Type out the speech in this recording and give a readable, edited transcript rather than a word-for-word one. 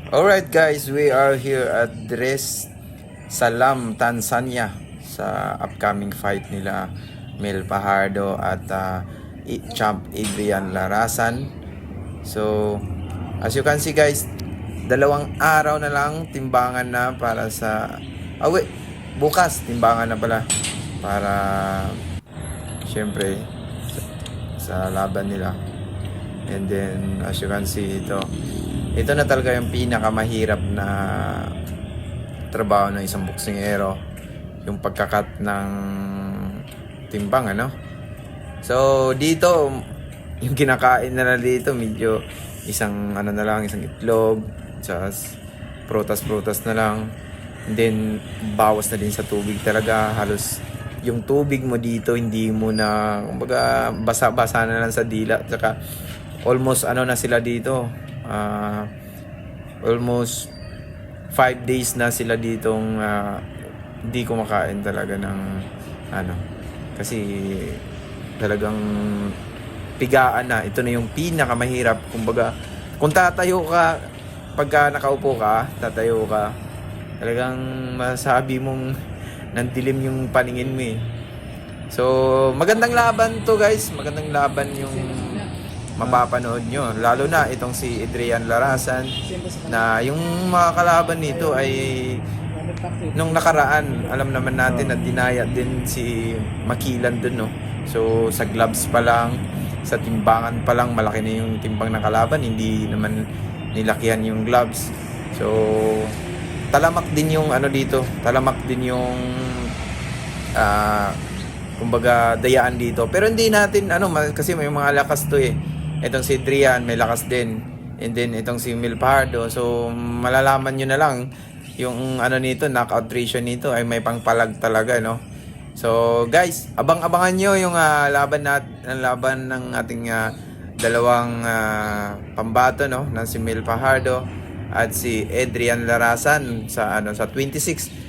Alright guys, we are here at Dres Salam, Tanzania sa upcoming fight nila Mel Fajardo at Champ Adrian Larasan. So, as you can see guys, 2 araw na lang timbangan na para sa bukas timbangan na pala para syempre sa laban nila. And then as you can see, ito na talaga yung pinakamahirap na trabaho ng isang boksingero, yung pagkakat ng timbang, ano. So dito yung kinakain na dito medyo isang isang itlog, just prutas na lang. And then bawas na din sa tubig talaga, halos yung tubig mo dito hindi mo na, kumbaga, basa-basa na lang sa dila. Saka almost na sila dito, almost 5 days na sila ditong hindi kumakain talaga ng kasi talagang pigaan na. Ito na yung pinakamahirap, kumbaga kung tatayo ka, pagka nakaupo ka, tatayo ka, talagang masabi mong nandilim yung paningin mo eh. So magandang laban to guys, magandang laban yung mapapanood nyo, lalo na itong si Adrian Larasan, na yung mga kalaban nito ay nung nakaraan, alam naman natin na dinaya din si Makilan dun, no? So sa gloves pa lang, sa timbangan pa lang, malaki na yung timbang ng kalaban, hindi naman nilakihan yung gloves. So talamak din yung dito, talamak din yung kumbaga dayaan dito. Pero hindi natin kasi may mga lakas to eh. Itong si Adrian may lakas din, and then itong si Mel Fajardo. So malalaman nyo na lang yung nito, knockout ratio nito ay may pangpalag talaga, no. So guys, abang-abangan nyo yung laban ng ating dalawang pambato, no, na si Mel Fajardo at si Adrian Larasan sa 26